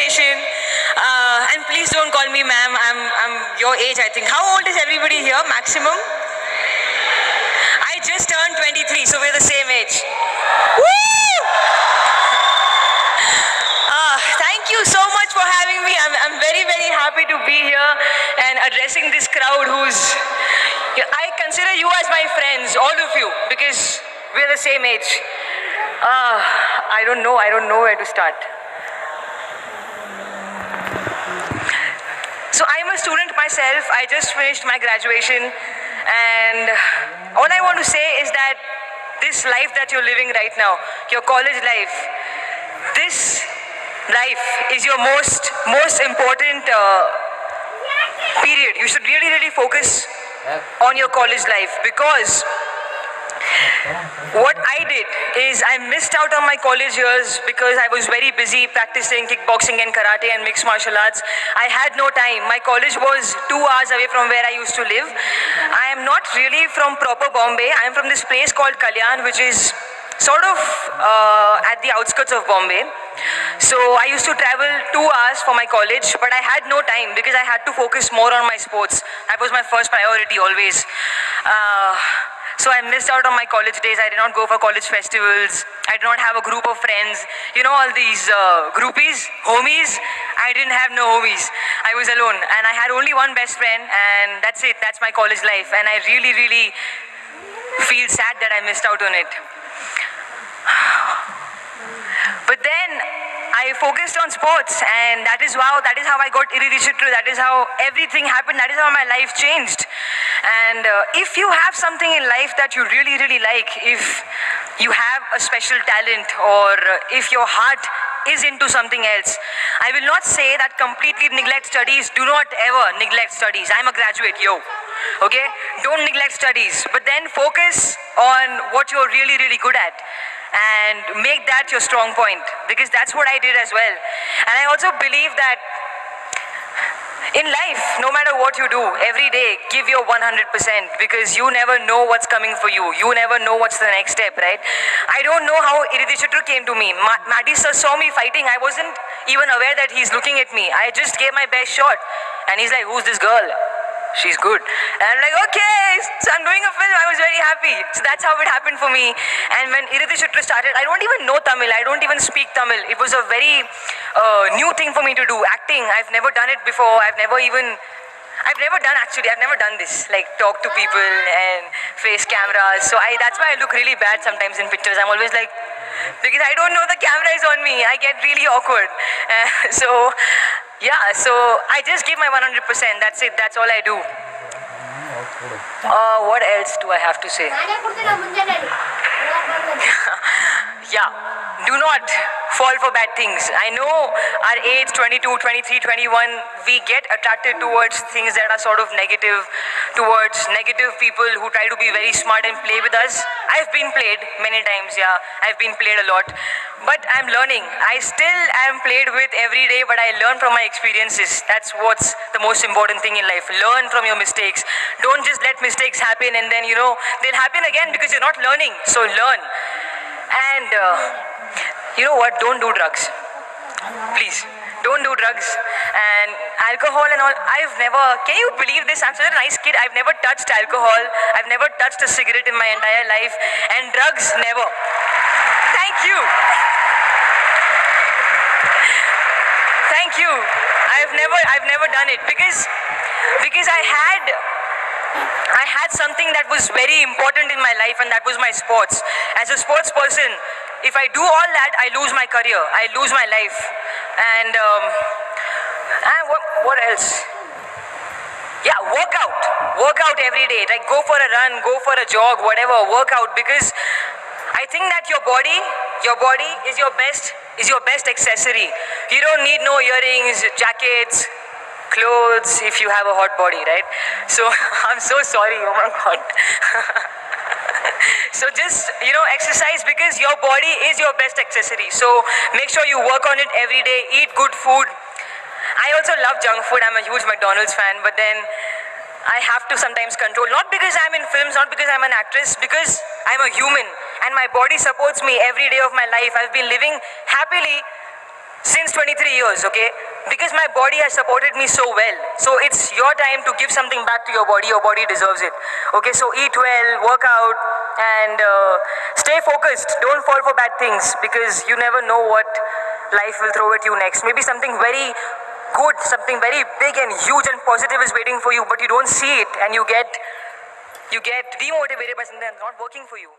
graduation. And please don't call me ma'am. I'm your age, I think. How old is everybody here? Maximum? I just turned 23, so we're the same age. Woo! Thank you so much for having me. I'm very, very happy to be here and addressing this crowd I consider you as my friends, all of you, because we're the same age. I don't know where to start. So I'm a student myself. I just finished my graduation, and all I want to say is that this life that you're living right now, your college life, this life is your most important period. You should really focus on your college life, because what I did is I missed out on my college years because I was very busy practicing kickboxing and karate and mixed martial arts. I had no time. My college was 2 hours away from where I used to live. I am not really from proper Bombay. I am from this place called Kalyan, which is sort of at the outskirts of Bombay. So I used to travel 2 hours for my college, but I had no time because I had to focus more on my sports. That was my first priority always. So I missed out on my college days. I did not go for college festivals. I did not have a group of friends. You know, all these groupies, homies. I didn't have no homies. I was alone, and I had only one best friend, and that's it. That's my college life, and I really feel sad that I missed out on it. But then I focused on sports, and that is how I got Iridishitru. That is how everything happened. That is how my life changed. And if you have something in life that you really like, if you have a special talent, or if your heart is into something else, I will not say that completely neglect studies. Do not ever neglect studies. I'm a graduate, okay? Don't neglect studies, but then focus on what you're really good at and make that your strong point, because that's what I did as well. And I also believe that in life, no matter what you do, every day, give your 100%, because you never know what's coming for you. You never know what's the next step, right? I don't know how Iridishitru came to me. Maddie sir saw me fighting. I wasn't even aware that he's looking at me. I just gave my best shot. And he's like, who's this girl? She's good. And I'm like, okay, so I'm doing a film. I was very happy. So that's how it happened for me. And when Iridishitru started, I don't even know Tamil. I don't even speak Tamil. It was a very new thing for me to do. Acting, I've never done it before. I've never done this, like talk to people and face cameras. So that's why I look really bad sometimes in pictures. I'm always like, because I don't know the camera is on me. I get really awkward. Yeah, so I just give my 100%. That's it. That's all I do. What else do I have to say? Yeah, do not fall for bad things. I know our age, 22, 23, 21, we get attracted towards things that are sort of negative, towards negative people who try to be very smart and play with us. I've been played many times, yeah. I've been played a lot. But I'm learning. I still am played with every day, but I learn from my experiences. That's what's the most important thing in life. Learn from your mistakes. Don't just let mistakes happen and then, they'll happen again because you're not learning. So learn. And you know what? Don't do drugs. Please. Don't do drugs and alcohol and all. Can you believe this? I'm such a nice kid. I've never touched alcohol. I've never touched a cigarette in my entire life. And drugs, never. Thank you. Thank you. I've never done it because I had something that was very important in my life, and that was my sports. As a sports person, if I do all that, I lose my career. I lose my life. And what else? Yeah, work out every day. Like go for a run, go for a jog, whatever. Work out, because I think that your body is your best accessory. You don't need no earrings, jackets, clothes if you have a hot body, right? So I'm so sorry. Oh my God. So just, exercise, because your body is your best accessory. So make sure you work on it every day. Eat good food. I also love junk food. I'm a huge McDonald's fan, but then I have to sometimes control. Not because I'm in films, not because I'm an actress, because I'm a human and my body supports me every day of my life. I've been living happily since 23 years, okay? Because my body has supported me so well. So it's your time to give something back to your body deserves it. Okay, so eat well, work out, and stay focused. Don't fall for bad things because you never know what life will throw at you next. Maybe something very good, something very big and huge and positive is waiting for you, but you don't see it and you get demotivated by something that's not working for you.